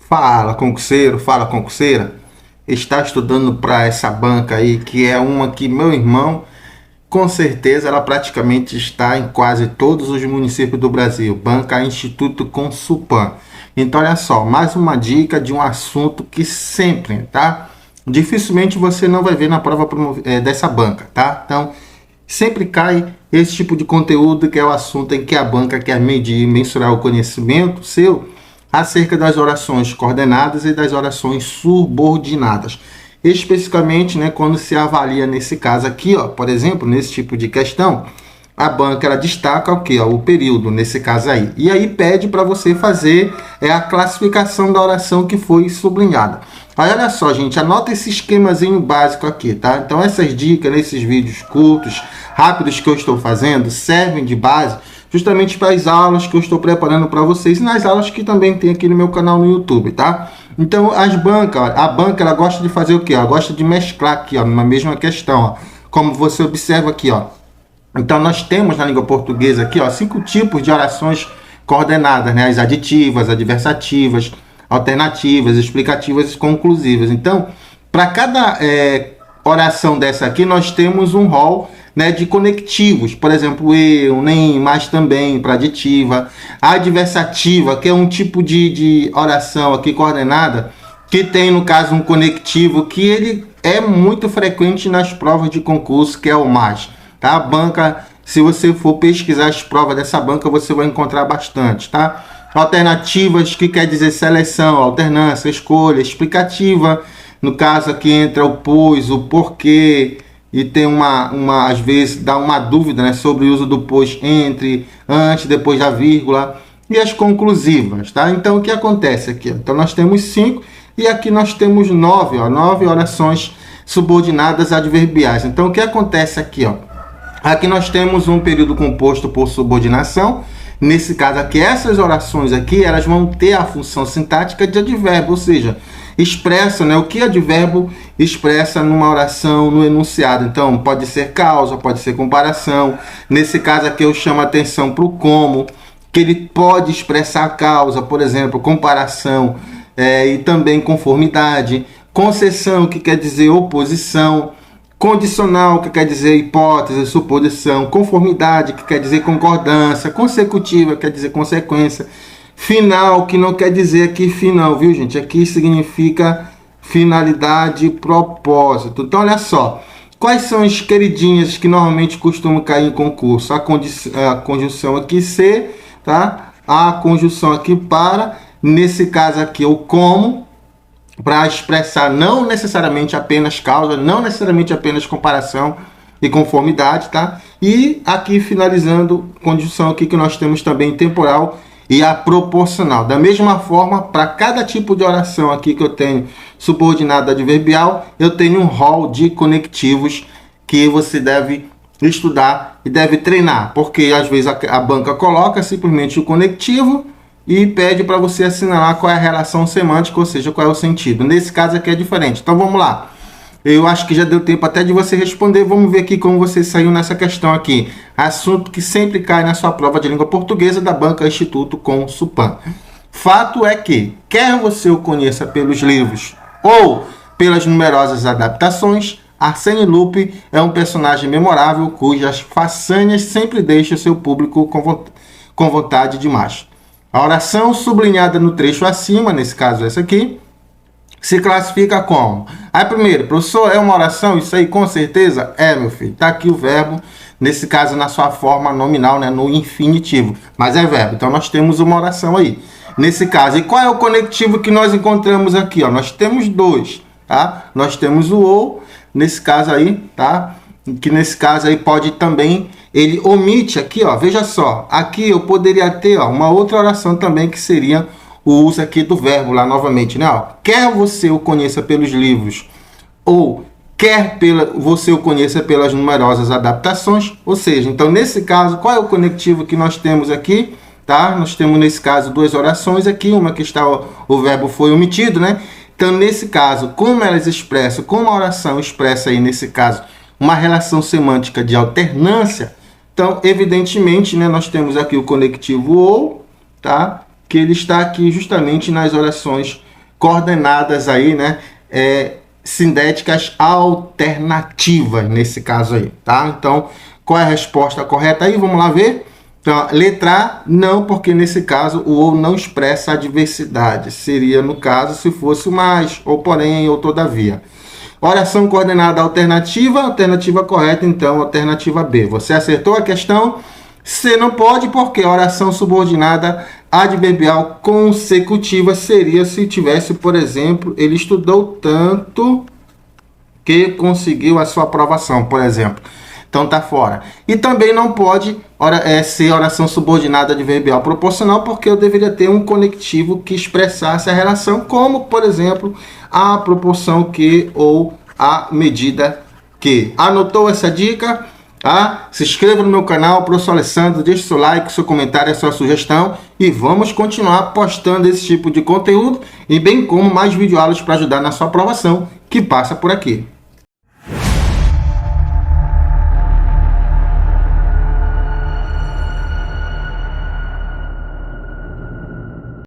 Fala, concurseiro, fala, concurseira. Está estudando para essa banca aí, que é uma que meu irmão, com certeza, ela praticamente está em quase todos os municípios do Brasil. Banca Instituto Consulpan. Então, olha só, mais uma dica de um assunto que sempre, tá? Dificilmente você não vai ver na prova dessa banca, tá? Então, sempre cai esse tipo de conteúdo, que é o assunto em que a banca quer medir, mensurar o conhecimento seu acerca das orações coordenadas e das orações subordinadas. Especificamente, né, quando se avalia nesse caso aqui, ó, por exemplo, nesse tipo de questão, a banca ela destaca o que? O período, nesse caso aí. E aí pede para você fazer a classificação da oração que foi sublinhada. Aí olha só, gente, anota esse esquemazinho básico aqui, tá? Então essas dicas, nesses vídeos curtos, rápidos que eu estou fazendo, servem de base justamente para as aulas que eu estou preparando para vocês e nas aulas que também tem aqui no meu canal no YouTube, tá? Então as bancas, a banca ela gosta de fazer o quê? Ela gosta de mesclar aqui, ó, numa mesma questão, ó, como você observa aqui, ó. Então nós temos na língua portuguesa aqui, ó, 5 tipos de orações coordenadas, né? As aditivas, adversativas, alternativas, explicativas e conclusivas. Então, para cada oração dessa aqui, nós temos um rol, né, de conectivos, por exemplo, eu, nem, mas também, para aditiva. A adversativa, que é um tipo de oração aqui coordenada, que tem, no caso, um conectivo, que ele é muito frequente nas provas de concurso, que é o mais. Tá? A banca, se você for pesquisar as provas dessa banca, você vai encontrar bastante, tá? Alternativas, que quer dizer seleção, alternância, escolha, explicativa, no caso aqui entra o pois, o porquê, e tem às vezes dá uma dúvida, né, sobre o uso do pois entre, antes, depois da vírgula, e as conclusivas, tá? Então o que acontece aqui? Então nós temos 5 e aqui nós temos 9, ó, 9 orações subordinadas adverbiais. Então o que acontece aqui, ó? Aqui nós temos um período composto por subordinação. Nesse caso aqui, essas orações aqui, elas vão ter a função sintática de advérbio, ou seja, expressa, né, o que advérbio expressa numa oração, no enunciado. Então, pode ser causa, pode ser comparação. Nesse caso aqui, eu chamo a atenção para o como, que ele pode expressar a causa, por exemplo, comparação, e também conformidade. Concessão, que quer dizer oposição. Condicional, que quer dizer hipótese, suposição. Conformidade, que quer dizer concordância. Consecutiva, quer dizer consequência. Final, que não quer dizer aqui final, viu, gente? Aqui significa finalidade e propósito. Então, olha só. Quais são as queridinhas que normalmente costumam cair em concurso? A conjunção aqui ser, tá? A conjunção aqui para, nesse caso aqui, o como, para expressar não necessariamente apenas causa, não necessariamente apenas comparação e conformidade, tá? E aqui finalizando, conjunção aqui que nós temos também temporal e a proporcional. Da mesma forma, para cada tipo de oração aqui que eu tenho subordinada adverbial, eu tenho um rol de conectivos que você deve estudar e deve treinar, porque às vezes a banca coloca simplesmente o conectivo e pede para você assinalar qual é a relação semântica, ou seja, qual é o sentido. Nesse caso aqui é diferente. Então vamos lá. Eu acho que já deu tempo até de você responder. Vamos ver aqui como você saiu nessa questão aqui. Assunto que sempre cai na sua prova de língua portuguesa da banca Instituto Consulpan. Fato é que, quer você o conheça pelos livros ou pelas numerosas adaptações, Arsène Lupin é um personagem memorável cujas façanhas sempre deixam seu público com vontade de mais. A oração sublinhada no trecho acima, nesse caso essa aqui, se classifica como? Aí primeiro, professor, é uma oração? Isso aí com certeza é, meu filho. Está aqui o verbo, nesse caso na sua forma nominal, né, no infinitivo. Mas é verbo, então nós temos uma oração aí. Nesse caso, e qual é o conectivo que nós encontramos aqui? Ó? Nós temos 2, tá? Nós temos o ou, nesse caso aí, tá? Que nesse caso aí pode também, ele omite aqui, ó, veja só, aqui eu poderia ter, ó, uma outra oração também que seria o uso aqui do verbo lá novamente, né, ó, quer você o conheça pelos livros ou quer você o conheça pelas numerosas adaptações, ou seja, então nesse caso, qual é o conectivo que nós temos aqui, tá? Nós temos nesse caso 2 orações aqui, uma que está, o verbo foi omitido, né? Então nesse caso, como elas expressam, como a oração expressa aí nesse caso, uma relação semântica de alternância, então, evidentemente, né, nós temos aqui o conectivo ou, tá? Que ele está aqui justamente nas orações coordenadas aí, né, sindéticas alternativas nesse caso aí, tá? Então, qual é a resposta correta aí? Vamos lá ver. Então, letra A, não, porque nesse caso o ou não expressa a diversidade. Seria, no caso, se fosse o mais, ou porém, ou todavia. Oração coordenada alternativa, alternativa correta, então, alternativa B. Você acertou a questão? C não pode, porque oração subordinada adverbial consecutiva seria se tivesse, por exemplo, ele estudou tanto que conseguiu a sua aprovação, por exemplo. Então tá fora. E também não pode ser oração subordinada adverbial proporcional, porque eu deveria ter um conectivo que expressasse a relação, como, por exemplo, a proporção que ou a medida que. Anotou essa dica? Se inscreva no meu canal, professor Alessandro, deixe seu like, seu comentário, a sua sugestão e vamos continuar postando esse tipo de conteúdo e bem como mais videoaulas para ajudar na sua aprovação que passa por aqui.